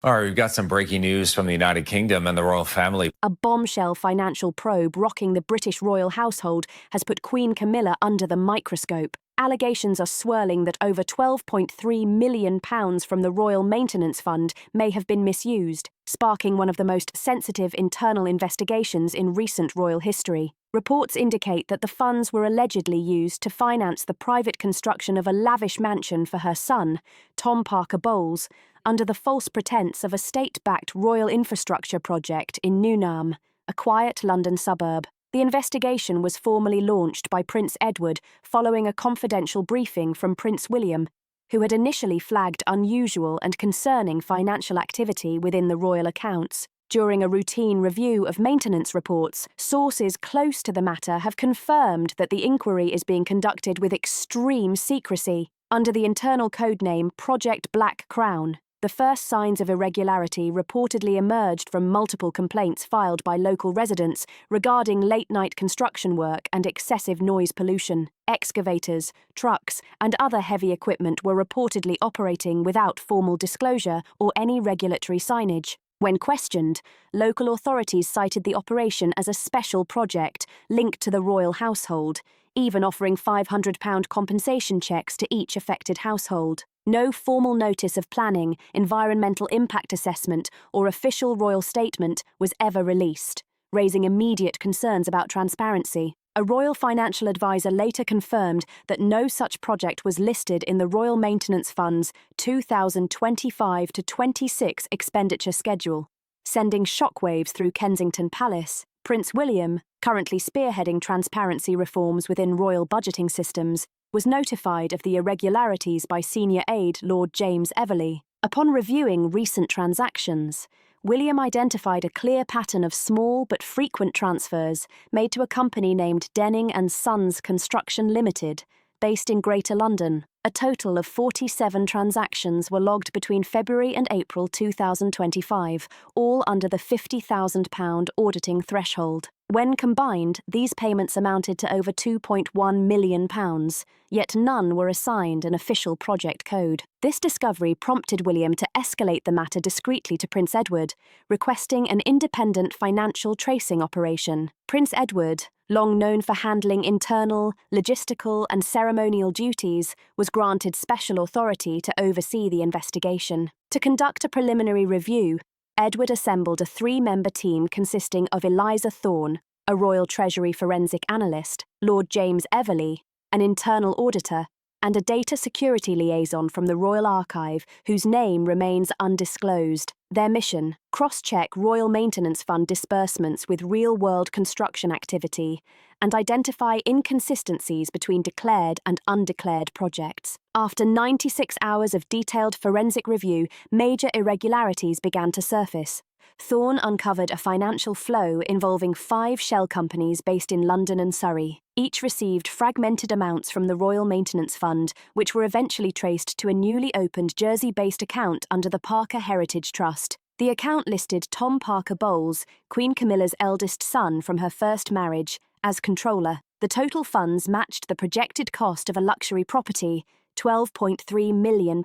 All right, we've got some breaking news from the United Kingdom and the royal family. A bombshell financial probe rocking the British royal household has put Queen Camilla under the microscope. Allegations are swirling that over £12.3 million from the Royal Maintenance Fund may have been misused, sparking one of the most sensitive internal investigations in recent royal history. Reports indicate that the funds were allegedly used to finance the private construction of a lavish mansion for her son, Tom Parker Bowles, under the false pretense of a state-backed royal infrastructure project in Nunham, a quiet London suburb. The investigation was formally launched by Prince Edward following a confidential briefing from Prince William, who had initially flagged unusual and concerning financial activity within the royal accounts. During a routine review of maintenance reports, sources close to the matter have confirmed that the inquiry is being conducted with extreme secrecy, under the internal codename Project Black Crown. The first signs of irregularity reportedly emerged from multiple complaints filed by local residents regarding late-night construction work and excessive noise pollution. Excavators, trucks, and other heavy equipment were reportedly operating without formal disclosure or any regulatory signage. When questioned, local authorities cited the operation as a special project linked to the royal household, even offering £500 compensation cheques to each affected household. No formal notice of planning, environmental impact assessment, or official royal statement was ever released, raising immediate concerns about transparency. A royal financial advisor later confirmed that no such project was listed in the Royal Maintenance Fund's 2025-26 expenditure schedule, sending shockwaves through Kensington Palace. Prince William, currently spearheading transparency reforms within royal budgeting systems, was notified of the irregularities by senior aide Lord James Everley. Upon reviewing recent transactions, William identified a clear pattern of small but frequent transfers made to a company named Denning and Sons Construction Limited, based in Greater London. A total of 47 transactions were logged between February and April 2025, all under the £50,000 auditing threshold. When combined, these payments amounted to over £2.1 million, yet none were assigned an official project code. This discovery prompted William to escalate the matter discreetly to Prince Edward, requesting an independent financial tracing operation. Prince Edward, long known for handling internal, logistical, and ceremonial duties, was granted special authority to oversee the investigation. To conduct a preliminary review, Edward assembled a 3-member team consisting of Eliza Thorne, a Royal Treasury forensic analyst, Lord James Everley, an internal auditor, and a data security liaison from the Royal Archive whose name remains undisclosed. Their mission: cross-check Royal Maintenance Fund disbursements with real-world construction activity and identify inconsistencies between declared and undeclared projects. After 96 hours of detailed forensic review, major irregularities began to surface. Thorne uncovered a financial flow involving 5 shell companies based in London and Surrey. Each received fragmented amounts from the Royal Maintenance Fund, which were eventually traced to a newly opened Jersey-based account under the Parker Heritage Trust. The account listed Tom Parker Bowles, Queen Camilla's eldest son from her first marriage, as controller. The total funds matched the projected cost of a luxury property, £12.3 million.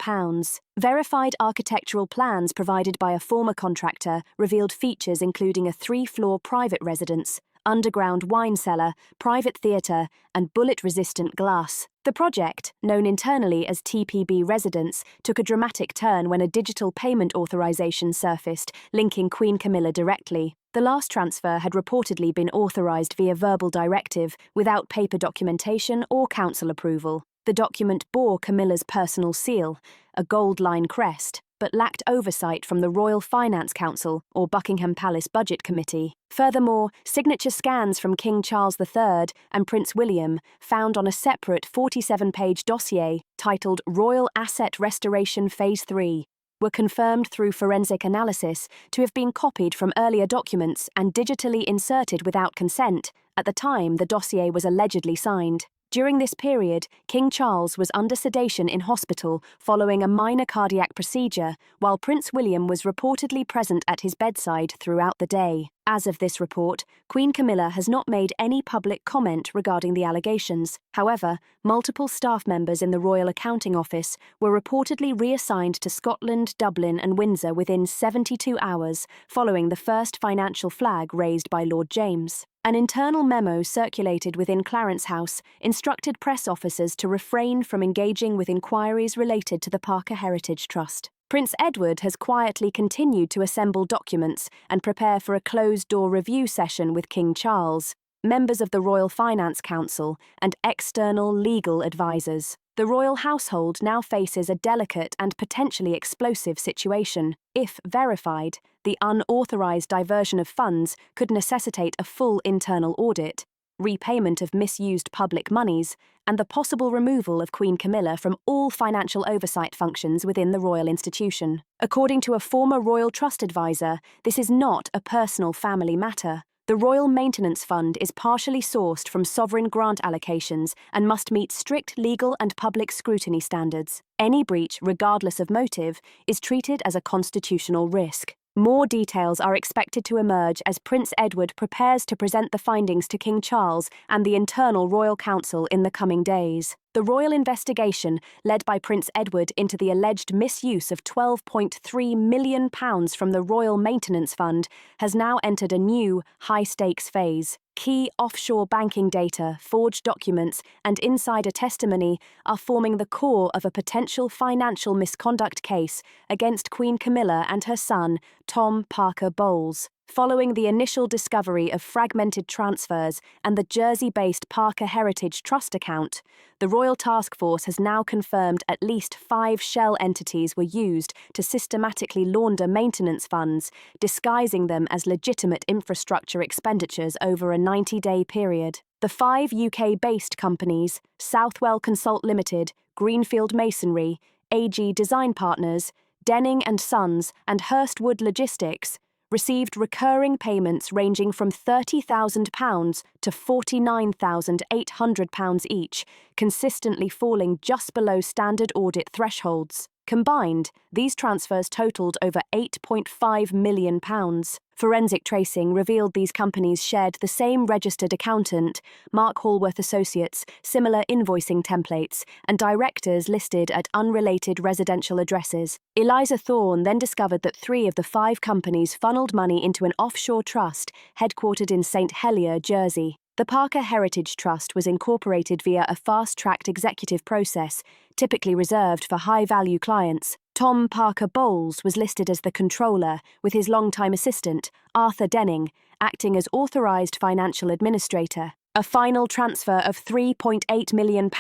Verified architectural plans provided by a former contractor revealed features including a 3-floor private residence, underground wine cellar, private theatre, and bullet-resistant glass. The project, known internally as TPB Residence, took a dramatic turn when a digital payment authorization surfaced, linking Queen Camilla directly. The last transfer had reportedly been authorized via verbal directive, without paper documentation or council approval. The document bore Camilla's personal seal, a gold-line crest, but lacked oversight from the Royal Finance Council or Buckingham Palace Budget Committee. Furthermore, signature scans from King Charles III and Prince William, found on a separate 47-page dossier titled Royal Asset Restoration Phase 3, were confirmed through forensic analysis to have been copied from earlier documents and digitally inserted without consent at the time the dossier was allegedly signed. During this period, King Charles was under sedation in hospital following a minor cardiac procedure, while Prince William was reportedly present at his bedside throughout the day. As of this report, Queen Camilla has not made any public comment regarding the allegations. However, multiple staff members in the Royal Accounting Office were reportedly reassigned to Scotland, Dublin and Windsor within 72 hours following the first financial flag raised by Lord James. An internal memo circulated within Clarence House instructed press officers to refrain from engaging with inquiries related to the Parker Heritage Trust. Prince Edward has quietly continued to assemble documents and prepare for a closed-door review session with King Charles, members of the Royal Finance Council, and external legal advisors. The royal household now faces a delicate and potentially explosive situation. If verified, the unauthorized diversion of funds could necessitate a full internal audit, repayment of misused public monies, and the possible removal of Queen Camilla from all financial oversight functions within the royal institution. According to a former royal trust advisor, this is not a personal family matter. The Royal Maintenance Fund is partially sourced from sovereign grant allocations and must meet strict legal and public scrutiny standards. Any breach, regardless of motive, is treated as a constitutional risk. More details are expected to emerge as Prince Edward prepares to present the findings to King Charles and the Internal Royal Council in the coming days. The royal investigation, led by Prince Edward into the alleged misuse of £12.3 million from the Royal Maintenance Fund, has now entered a new, high-stakes phase. Key offshore banking data, forged documents, and insider testimony are forming the core of a potential financial misconduct case against Queen Camilla and her son, Tom Parker Bowles. Following the initial discovery of fragmented transfers and the Jersey-based Parker Heritage Trust account, the Royal Task Force has now confirmed at least 5 shell entities were used to systematically launder maintenance funds, disguising them as legitimate infrastructure expenditures over a 90-day period. The 5 UK-based companies, Southwell Consult Limited, Greenfield Masonry, AG Design Partners, Denning & Sons, and Hurstwood Logistics, received recurring payments ranging from £30,000 to £49,800 each, consistently falling just below standard audit thresholds. Combined, these transfers totaled over £8.5 million. Forensic tracing revealed these companies shared the same registered accountant, Mark Hallworth Associates, similar invoicing templates, and directors listed at unrelated residential addresses. Eliza Thorne then discovered that 3 of the 5 companies funneled money into an offshore trust headquartered in St. Helier, Jersey. The Parker Heritage Trust was incorporated via a fast-tracked executive process, typically reserved for high-value clients. Tom Parker Bowles was listed as the controller, with his longtime assistant, Arthur Denning, acting as authorised financial administrator. A final transfer of £3.8 million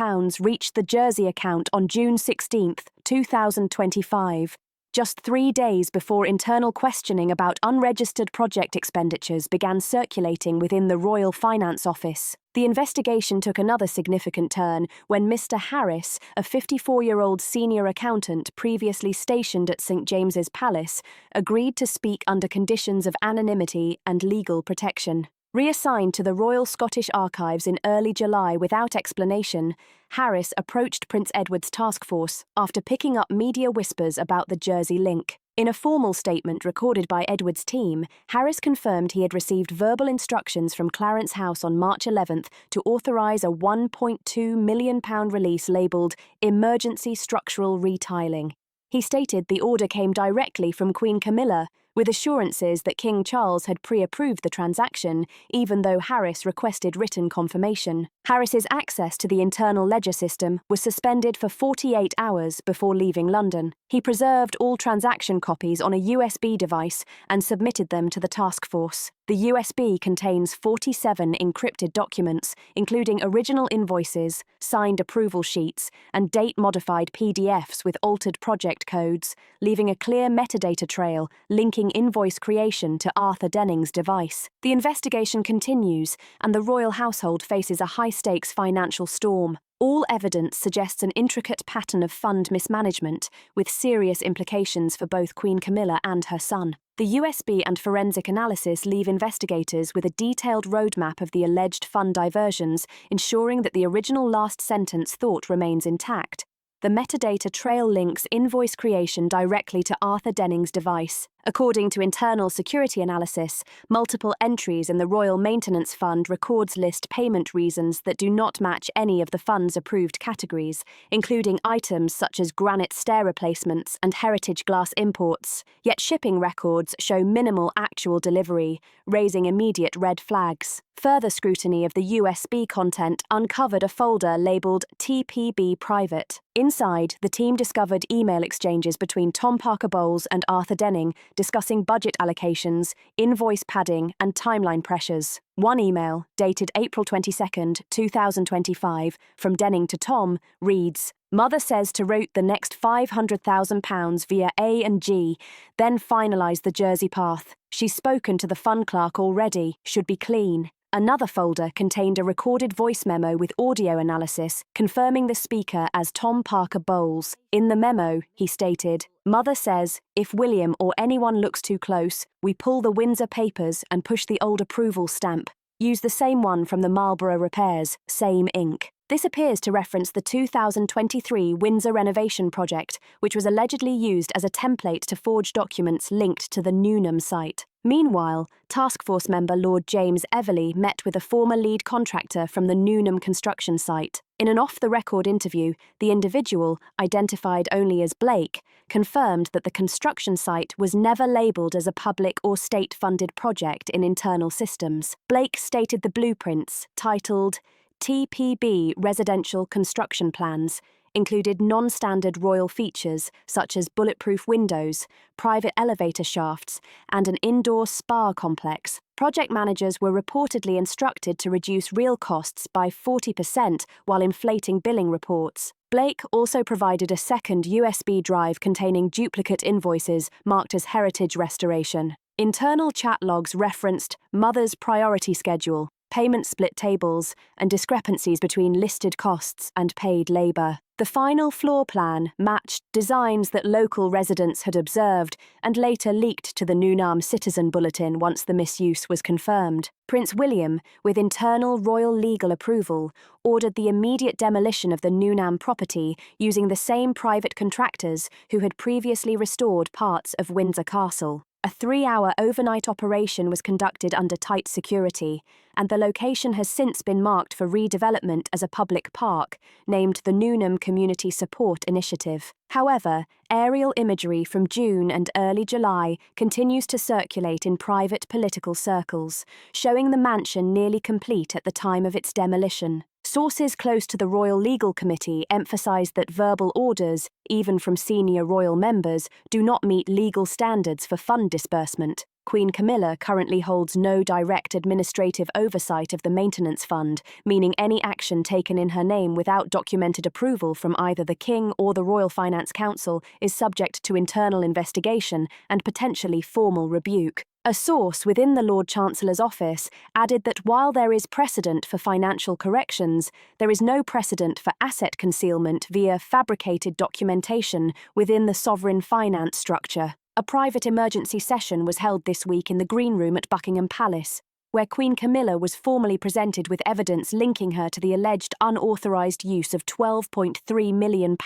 reached the Jersey account on June 16, 2025. Just 3 days before internal questioning about unregistered project expenditures began circulating within the Royal Finance Office. The investigation took another significant turn when Mr. Harris, a 54-year-old senior accountant previously stationed at St. James's Palace, agreed to speak under conditions of anonymity and legal protection. Reassigned to the Royal Scottish Archives in early July without explanation, Harris approached Prince Edward's task force after picking up media whispers about the Jersey link. In a formal statement recorded by Edward's team, Harris confirmed he had received verbal instructions from Clarence House on March 11th to authorise a £1.2 million release labelled Emergency Structural Retiling. He stated the order came directly from Queen Camilla, with assurances that King Charles had pre-approved the transaction, even though Harris requested written confirmation. Harris's access to the internal ledger system was suspended for 48 hours before leaving London. He preserved all transaction copies on a USB device and submitted them to the task force. The USB contains 47 encrypted documents, including original invoices, signed approval sheets, and date-modified PDFs with altered project codes, leaving a clear metadata trail linking invoice creation to Arthur Denning's device. The investigation continues, and the royal household faces a high-stakes financial storm. All evidence suggests an intricate pattern of fund mismanagement, with serious implications for both Queen Camilla and her son. The USB and forensic analysis leave investigators with a detailed roadmap of the alleged fund diversions, ensuring that the original last sentence thought remains intact. The metadata trail links invoice creation directly to Arthur Denning's device. According to internal security analysis, multiple entries in the Royal Maintenance Fund records list payment reasons that do not match any of the fund's approved categories, including items such as granite stair replacements and heritage glass imports. Yet shipping records show minimal actual delivery, raising immediate red flags. Further scrutiny of the USB content uncovered a folder labeled TPB Private. Inside, the team discovered email exchanges between Tom Parker Bowles and Arthur Denning discussing budget allocations, invoice padding, and timeline pressures. One email, dated April 22, 2025, from Denning to Tom, reads, "Mother says to route the next £500,000 via A&G, then finalise the Jersey path. She's spoken to the fund clerk already, should be clean." Another folder contained a recorded voice memo with audio analysis, confirming the speaker as Tom Parker Bowles. In the memo, he stated, "Mother says, if William or anyone looks too close, we pull the Windsor papers and push the old approval stamp. Use the same one from the Marlborough repairs, same ink." This appears to reference the 2023 Windsor renovation project, which was allegedly used as a template to forge documents linked to the Nunham site. Meanwhile, task force member Lord James Everley met with a former lead contractor from the Nunham construction site. In an off-the-record interview, the individual, identified only as Blake, confirmed that the construction site was never labelled as a public or state-funded project in internal systems. Blake stated the blueprints, titled TPB Residential Construction Plans, included non-standard royal features such as bulletproof windows, private elevator shafts, and an indoor spa complex. Project managers were reportedly instructed to reduce real costs by 40% while inflating billing reports. Blake also provided a second USB drive containing duplicate invoices marked as heritage restoration. Internal chat logs referenced Mother's priority schedule, payment split tables, and discrepancies between listed costs and paid labour. The final floor plan matched designs that local residents had observed and later leaked to the Nunham Citizen Bulletin once the misuse was confirmed. Prince William, with internal royal legal approval, ordered the immediate demolition of the Nunham property using the same private contractors who had previously restored parts of Windsor Castle. A 3-hour overnight operation was conducted under tight security, and the location has since been marked for redevelopment as a public park, named the Nunham Community Support Initiative. However, aerial imagery from June and early July continues to circulate in private political circles, showing the mansion nearly complete at the time of its demolition. Sources close to the Royal Legal Committee emphasised that verbal orders, even from senior royal members, do not meet legal standards for fund disbursement. Queen Camilla currently holds no direct administrative oversight of the maintenance fund, meaning any action taken in her name without documented approval from either the King or the Royal Finance Council is subject to internal investigation and potentially formal rebuke. A source within the Lord Chancellor's office added that while there is precedent for financial corrections, there is no precedent for asset concealment via fabricated documentation within the sovereign finance structure. A private emergency session was held this week in the Green Room at Buckingham Palace, where Queen Camilla was formally presented with evidence linking her to the alleged unauthorised use of £12.3 million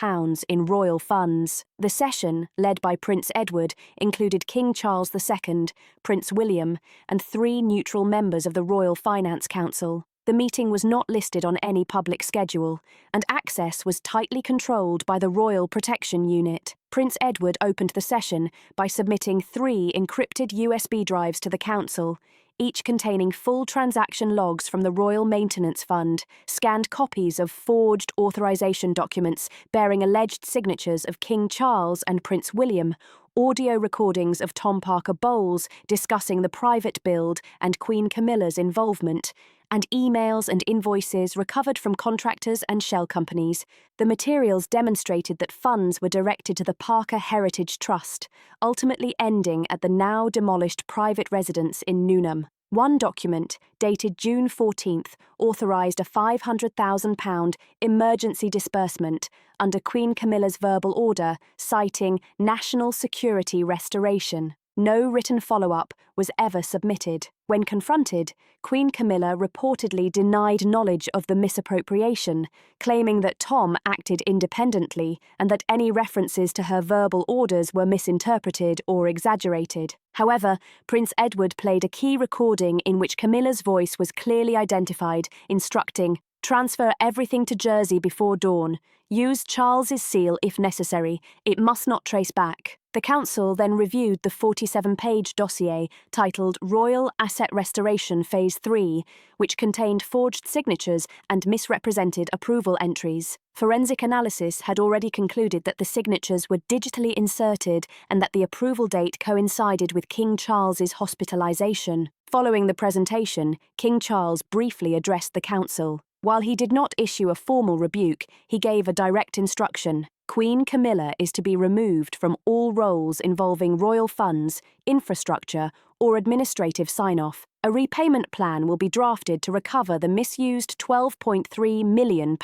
in royal funds. The session, led by Prince Edward, included King Charles II, Prince William, and 3 neutral members of the Royal Finance Council. The meeting was not listed on any public schedule, and access was tightly controlled by the Royal Protection Unit. Prince Edward opened the session by submitting 3 encrypted USB drives to the Council, each containing full transaction logs from the Royal Maintenance Fund, scanned copies of forged authorisation documents bearing alleged signatures of King Charles and Prince William, audio recordings of Tom Parker Bowles discussing the private build and Queen Camilla's involvement, and emails and invoices recovered from contractors and shell companies. The materials demonstrated that funds were directed to the Parker Heritage Trust, ultimately ending at the now demolished private residence in Nunham. One document, dated June 14th, authorised a £500,000 emergency disbursement under Queen Camilla's verbal order, citing national security restoration. No written follow-up was ever submitted. When confronted, Queen Camilla reportedly denied knowledge of the misappropriation, claiming that Tom acted independently and that any references to her verbal orders were misinterpreted or exaggerated. However, Prince Edward played a key recording in which Camilla's voice was clearly identified, instructing, "Transfer everything to Jersey before dawn. Use Charles's seal if necessary. It must not trace back." The council then reviewed the 47-page dossier titled Royal Asset Restoration Phase 3, which contained forged signatures and misrepresented approval entries. Forensic analysis had already concluded that the signatures were digitally inserted and that the approval date coincided with King Charles's hospitalization. Following the presentation, King Charles briefly addressed the council. While he did not issue a formal rebuke, he gave a direct instruction. Queen Camilla is to be removed from all roles involving royal funds, infrastructure, or administrative sign-off. A repayment plan will be drafted to recover the misused £12.3 million.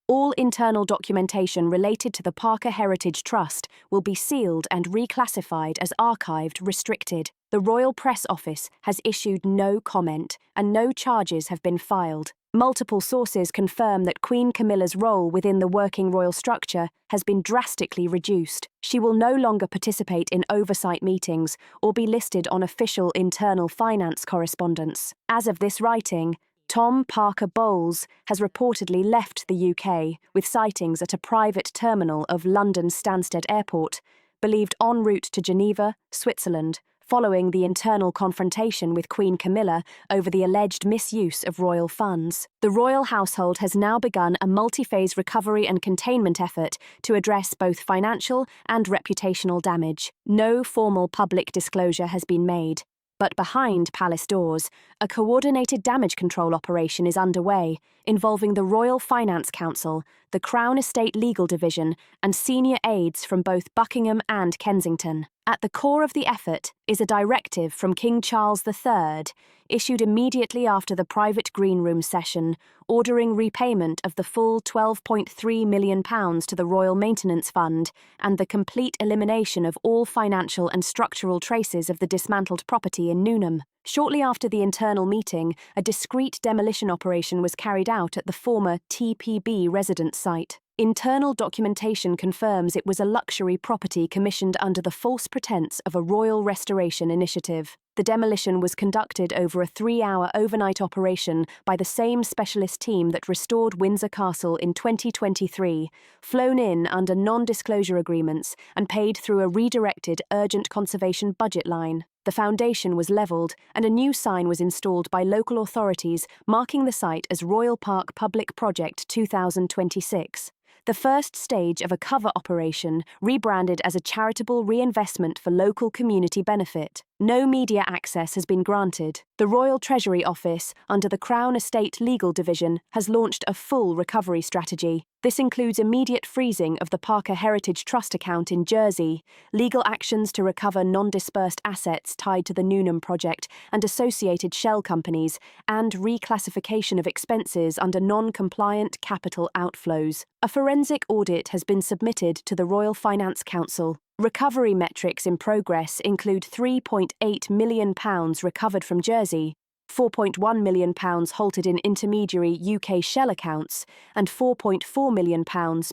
All internal documentation related to the Parker Heritage Trust will be sealed and reclassified as archived restricted. The Royal Press Office has issued no comment, and no charges have been filed. Multiple sources confirm that Queen Camilla's role within the working royal structure has been drastically reduced. She will no longer participate in oversight meetings or be listed on official internal finance correspondence. As of this writing, Tom Parker Bowles has reportedly left the UK with sightings at a private terminal of London Stansted Airport, believed en route to Geneva, Switzerland, following the internal confrontation with Queen Camilla over the alleged misuse of royal funds. The royal household has now begun a multi-phase recovery and containment effort to address both financial and reputational damage. No formal public disclosure has been made, but behind palace doors, a coordinated damage control operation is underway, involving the Royal Finance Council, the Crown Estate Legal Division, and senior aides from both Buckingham and Kensington. At the core of the effort is a directive from King Charles III, issued immediately after the private green room session, ordering repayment of the full £12.3 million to the Royal Maintenance Fund and the complete elimination of all financial and structural traces of the dismantled property in Nunham. Shortly after the internal meeting, a discreet demolition operation was carried out at the former TPB residence site. Internal documentation confirms it was a luxury property commissioned under the false pretense of a royal restoration initiative. The demolition was conducted over a 3-hour overnight operation by the same specialist team that restored Windsor Castle in 2023, flown in under non-disclosure agreements and paid through a redirected urgent conservation budget line. The foundation was levelled and a new sign was installed by local authorities marking the site as Royal Park Public Project 2026. The first stage of a cover operation, rebranded as a charitable reinvestment for local community benefit. No media access has been granted. The Royal Treasury Office, under the Crown Estate Legal Division, has launched a full recovery strategy. This includes immediate freezing of the Parker Heritage Trust account in Jersey, legal actions to recover non-dispersed assets tied to the Nunham project and associated shell companies, and reclassification of expenses under non-compliant capital outflows. A forensic audit has been submitted to the Royal Finance Council. Recovery metrics in progress include £3.8 million recovered from Jersey, £4.1 million halted in intermediary UK shell accounts, and £4.4 million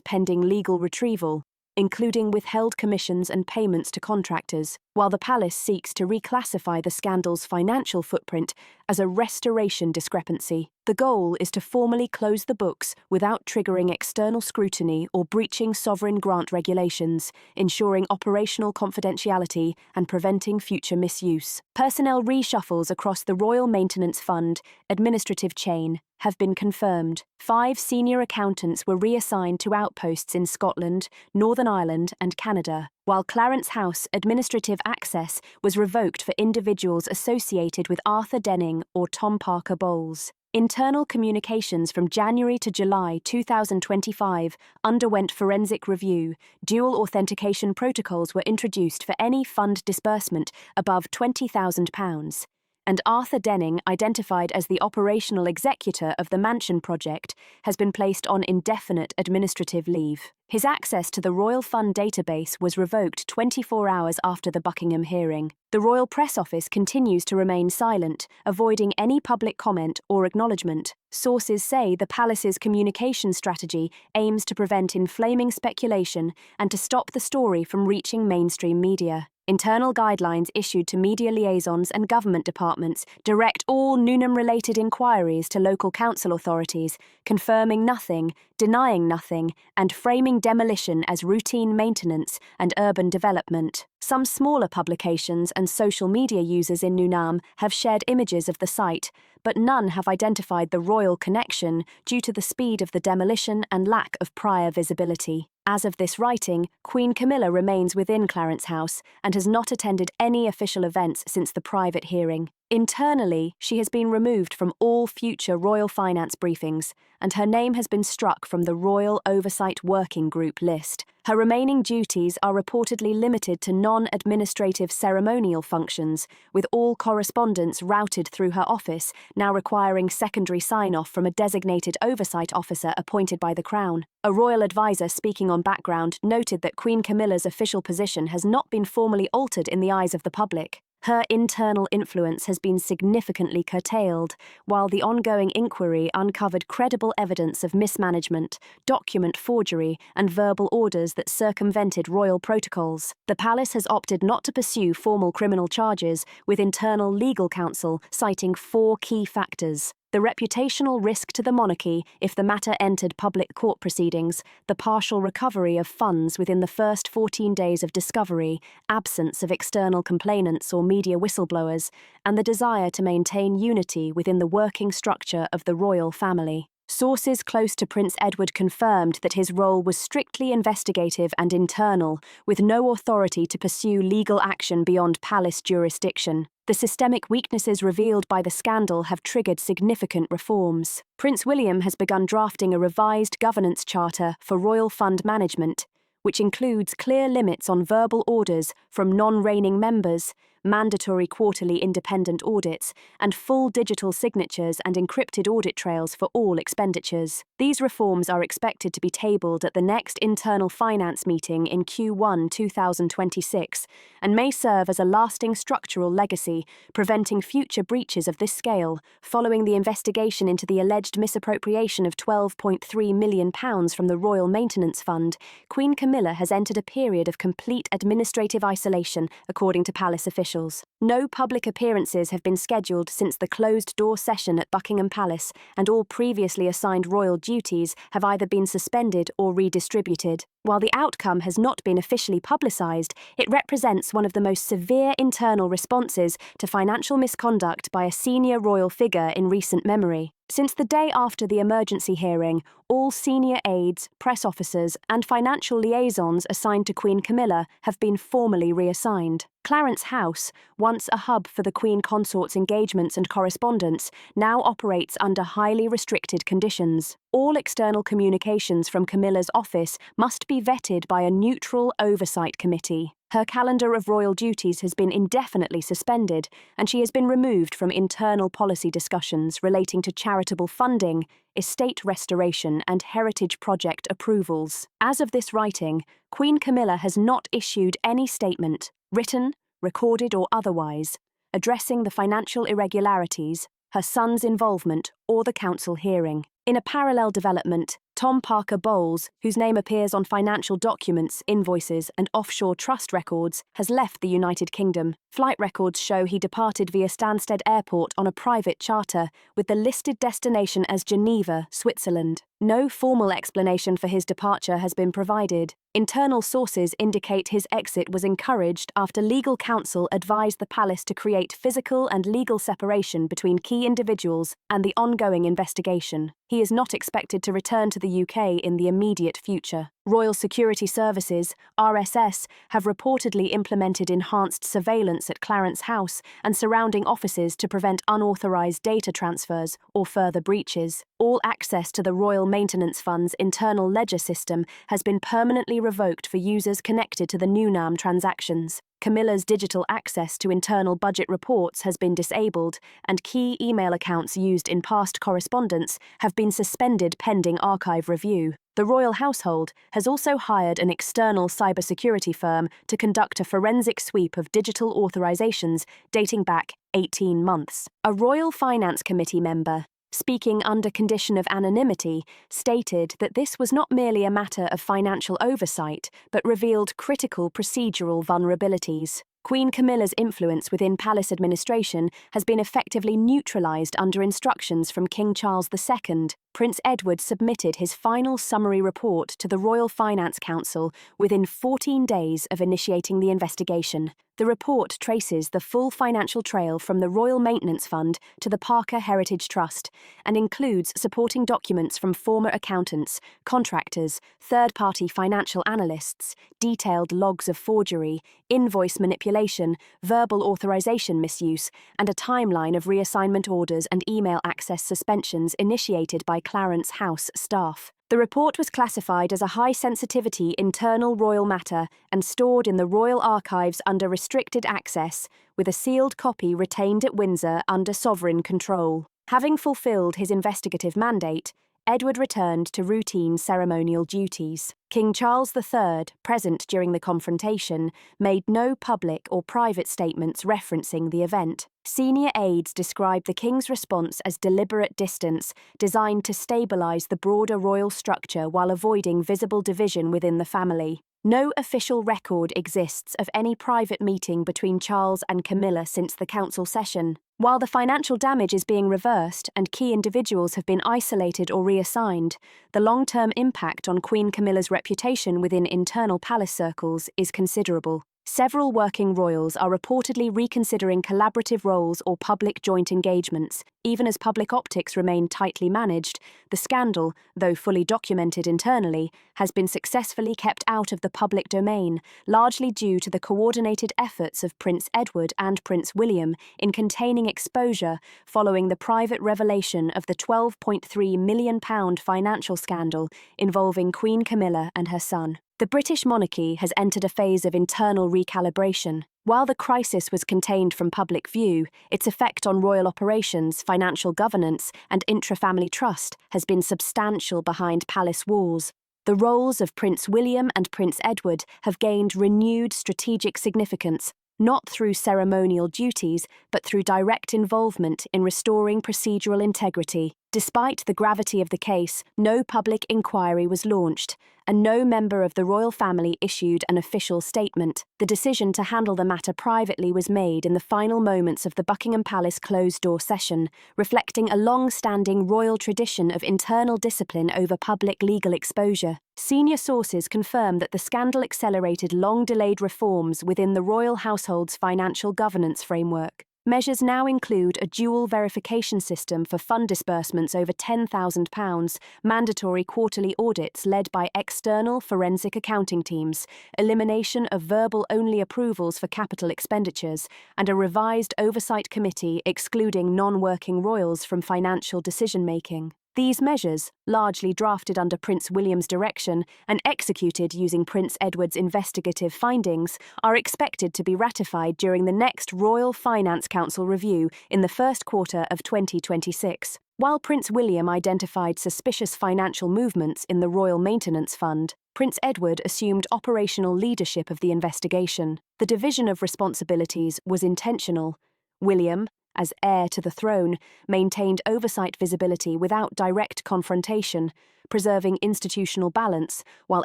pending legal retrieval, including withheld commissions and payments to contractors, while the palace seeks to reclassify the scandal's financial footprint as a restoration discrepancy. The goal is to formally close the books without triggering external scrutiny or breaching sovereign grant regulations, ensuring operational confidentiality and preventing future misuse. Personnel reshuffles across the Royal Maintenance Fund administrative chain have been confirmed. 5 senior accountants were reassigned to outposts in Scotland, Northern Ireland, and Canada, while Clarence House administrative access was revoked for individuals associated with Arthur Denning or Tom Parker Bowles. Internal communications from January to July 2025 underwent forensic review. Dual authentication protocols were introduced for any fund disbursement above £20,000. and Arthur Denning, identified as the operational executor of the mansion project, has been placed on indefinite administrative leave. His access to the Royal Fund database was revoked 24 hours after the Buckingham hearing. The Royal Press Office continues to remain silent, avoiding any public comment or acknowledgement. Sources say the palace's communication strategy aims to prevent inflaming speculation and to stop the story from reaching mainstream media. Internal guidelines issued to media liaisons and government departments direct all Nunham-related inquiries to local council authorities, confirming nothing, denying nothing, and framing demolition as routine maintenance and urban development. Some smaller publications and social media users in Nunham have shared images of the site, but none have identified the royal connection due to the speed of the demolition and lack of prior visibility. As of this writing, Queen Camilla remains within Clarence House and has not attended any official events since the private hearing. Internally, she has been removed from all future royal finance briefings, and her name has been struck from the Royal Oversight Working Group list. Her remaining duties are reportedly limited to non-administrative ceremonial functions, with all correspondence routed through her office, now requiring secondary sign-off from a designated oversight officer appointed by the Crown. A royal advisor speaking on background noted that Queen Camilla's official position has not been formally altered in the eyes of the public. Her internal influence has been significantly curtailed, while the ongoing inquiry uncovered credible evidence of mismanagement, document forgery, and verbal orders that circumvented royal protocols. The palace has opted not to pursue formal criminal charges, with internal legal counsel citing 4 key factors: the reputational risk to the monarchy if the matter entered public court proceedings, the partial recovery of funds within the first 14 days of discovery, absence of external complainants or media whistleblowers, and the desire to maintain unity within the working structure of the royal family. Sources close to Prince Edward confirmed that his role was strictly investigative and internal, with no authority to pursue legal action beyond palace jurisdiction. The systemic weaknesses revealed by the scandal have triggered significant reforms. Prince William has begun drafting a revised governance charter for royal fund management, which includes clear limits on verbal orders from non-reigning members, mandatory quarterly independent audits, and full digital signatures and encrypted audit trails for all expenditures. These reforms are expected to be tabled at the next internal finance meeting in Q1 2026 and may serve as a lasting structural legacy, preventing future breaches of this scale. Following the investigation into the alleged misappropriation of £12.3 million from the Royal Maintenance Fund, Queen Camilla has entered a period of complete administrative isolation, according to palace officials. No public appearances have been scheduled since the closed-door session at Buckingham Palace, and all previously assigned royal duties have either been suspended or redistributed. While the outcome has not been officially publicised, it represents one of the most severe internal responses to financial misconduct by a senior royal figure in recent memory. Since the day after the emergency hearing, all senior aides, press officers, and financial liaisons assigned to Queen Camilla have been formally reassigned. Clarence House, once a hub for the Queen Consort's engagements and correspondence, now operates under highly restricted conditions. All external communications from Camilla's office must be vetted by a neutral oversight committee. Her calendar of royal duties has been indefinitely suspended, and she has been removed from internal policy discussions relating to charitable funding, estate restoration, and heritage project approvals. As of this writing, Queen Camilla has not issued any statement, written, recorded, or otherwise, addressing the financial irregularities, her son's involvement, or the council hearing. In a parallel development, Tom Parker Bowles, whose name appears on financial documents, invoices, and offshore trust records, has left the United Kingdom. Flight records show he departed via Stansted Airport on a private charter, with the listed destination as Geneva, Switzerland. No formal explanation for his departure has been provided. Internal sources indicate his exit was encouraged after legal counsel advised the palace to create physical and legal separation between key individuals and the ongoing investigation. He is not expected to return to the UK in the immediate future. Royal Security Services, RSS, have reportedly implemented enhanced surveillance at Clarence House and surrounding offices to prevent unauthorised data transfers or further breaches. All access to the Royal Maintenance Fund's internal ledger system has been permanently revoked for users connected to the Nunham transactions. Camilla's digital access to internal budget reports has been disabled, and key email accounts used in past correspondence have been suspended pending archive review. The royal household has also hired an external cybersecurity firm to conduct a forensic sweep of digital authorizations dating back 18 months. A Royal Finance Committee member, speaking under condition of anonymity, stated that this was not merely a matter of financial oversight, but revealed critical procedural vulnerabilities. Queen Camilla's influence within palace administration has been effectively neutralised under instructions from King Charles II. Prince Edward submitted his final summary report to the Royal Finance Council within 14 days of initiating the investigation. The report traces the full financial trail from the Royal Maintenance Fund to the Parker Heritage Trust and includes supporting documents from former accountants, contractors, third-party financial analysts, detailed logs of forgery, invoice manipulation, verbal authorization misuse, and a timeline of reassignment orders and email access suspensions initiated by Clarence House staff. The report was classified as a high-sensitivity internal royal matter and stored in the Royal Archives under restricted access, with a sealed copy retained at Windsor under sovereign control. Having fulfilled his investigative mandate, Edward returned to routine ceremonial duties. King Charles III, present during the confrontation, made no public or private statements referencing the event. Senior aides described the King's response as deliberate distance, designed to stabilise the broader royal structure while avoiding visible division within the family. No official record exists of any private meeting between Charles and Camilla since the council session. While the financial damage is being reversed and key individuals have been isolated or reassigned, the long-term impact on Queen Camilla's reputation within internal palace circles is considerable. Several working royals are reportedly reconsidering collaborative roles or public joint engagements. Even as public optics remain tightly managed, the scandal, though fully documented internally, has been successfully kept out of the public domain, largely due to the coordinated efforts of Prince Edward and Prince William in containing exposure following the private revelation of the £12.3 million financial scandal involving Queen Camilla and her son. The British monarchy has entered a phase of internal recalibration. While the crisis was contained from public view, its effect on royal operations, financial governance, and intra-family trust has been substantial behind palace walls. The roles of Prince William and Prince Edward have gained renewed strategic significance, not through ceremonial duties, but through direct involvement in restoring procedural integrity. Despite the gravity of the case, no public inquiry was launched, and no member of the royal family issued an official statement. The decision to handle the matter privately was made in the final moments of the Buckingham Palace closed-door session, reflecting a long-standing royal tradition of internal discipline over public legal exposure. Senior sources confirm that the scandal accelerated long-delayed reforms within the royal household's financial governance framework. Measures now include a dual verification system for fund disbursements over £10,000, mandatory quarterly audits led by external forensic accounting teams, elimination of verbal-only approvals for capital expenditures, and a revised oversight committee excluding non-working royals from financial decision-making. These measures, largely drafted under Prince William's direction and executed using Prince Edward's investigative findings, are expected to be ratified during the next Royal Finance Council review in the first quarter of 2026. While Prince William identified suspicious financial movements in the Royal Maintenance Fund, Prince Edward assumed operational leadership of the investigation. The division of responsibilities was intentional. William, as heir to the throne, maintained oversight visibility without direct confrontation, preserving institutional balance, while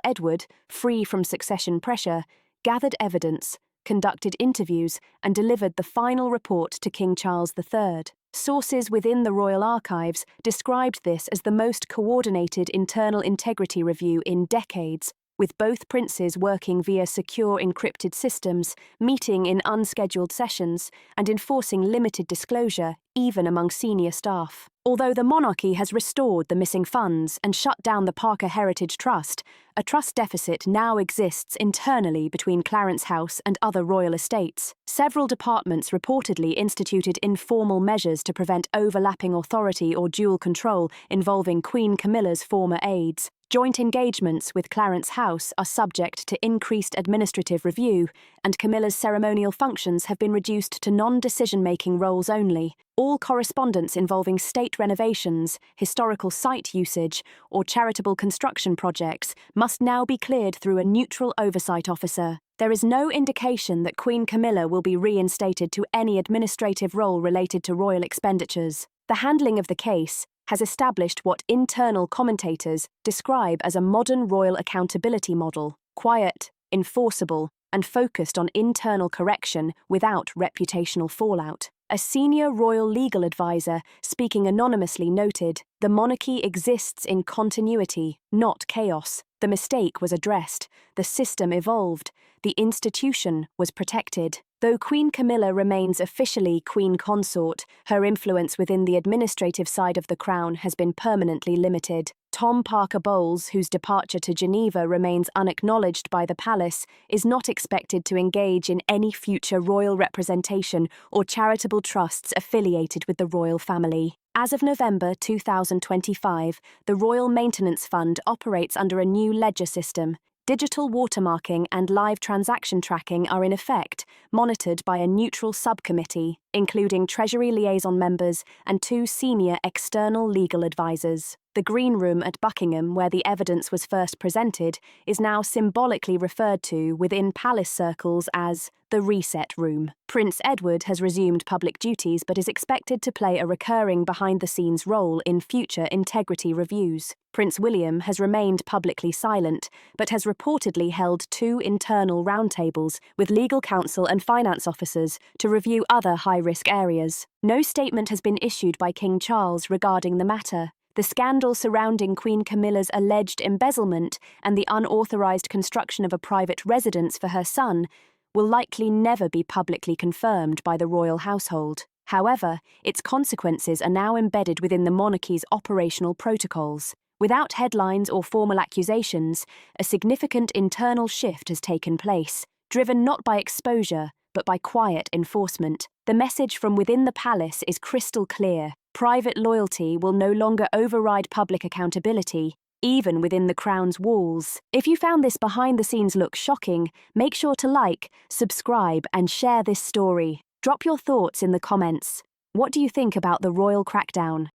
Edward, free from succession pressure, gathered evidence, conducted interviews, and delivered the final report to King Charles III. Sources within the Royal Archives described this as the most coordinated internal integrity review in decades, with both princes working via secure encrypted systems, meeting in unscheduled sessions, and enforcing limited disclosure, even among senior staff. Although the monarchy has restored the missing funds and shut down the Parker Heritage Trust, a trust deficit now exists internally between Clarence House and other royal estates. Several departments reportedly instituted informal measures to prevent overlapping authority or dual control involving Queen Camilla's former aides. Joint engagements with Clarence House are subject to increased administrative review, and Camilla's ceremonial functions have been reduced to non-decision-making roles only. All correspondence involving state renovations, historical site usage, or charitable construction projects must now be cleared through a neutral oversight officer. There is no indication that Queen Camilla will be reinstated to any administrative role related to royal expenditures. The handling of the case has established what internal commentators describe as a modern royal accountability model: quiet, enforceable, and focused on internal correction without reputational fallout. A senior royal legal advisor, speaking anonymously, noted, "The monarchy exists in continuity, not chaos. The mistake was addressed, the system evolved, the institution was protected." Though Queen Camilla remains officially Queen Consort, her influence within the administrative side of the crown has been permanently limited. Tom Parker Bowles, whose departure to Geneva remains unacknowledged by the palace, is not expected to engage in any future royal representation or charitable trusts affiliated with the royal family. As of November 2025, the Royal Maintenance Fund operates under a new ledger system. Digital watermarking and live transaction tracking are in effect, monitored by a neutral subcommittee, including Treasury liaison members and 2 senior external legal advisors. The Green Room at Buckingham, where the evidence was first presented, is now symbolically referred to within palace circles as the Reset Room. Prince Edward has resumed public duties but is expected to play a recurring behind-the-scenes role in future integrity reviews. Prince William has remained publicly silent, but has reportedly held 2 internal roundtables with legal counsel and finance officers to review other high-risk areas. No statement has been issued by King Charles regarding the matter. The scandal surrounding Queen Camilla's alleged embezzlement and the unauthorized construction of a private residence for her son will likely never be publicly confirmed by the royal household. However, its consequences are now embedded within the monarchy's operational protocols. Without headlines or formal accusations, a significant internal shift has taken place, driven not by exposure, but by quiet enforcement. The message from within the palace is crystal clear. Private loyalty will no longer override public accountability, even within the crown's walls. If you found this behind-the-scenes look shocking, make sure to like, subscribe, and share this story. Drop your thoughts in the comments. What do you think about the royal crackdown?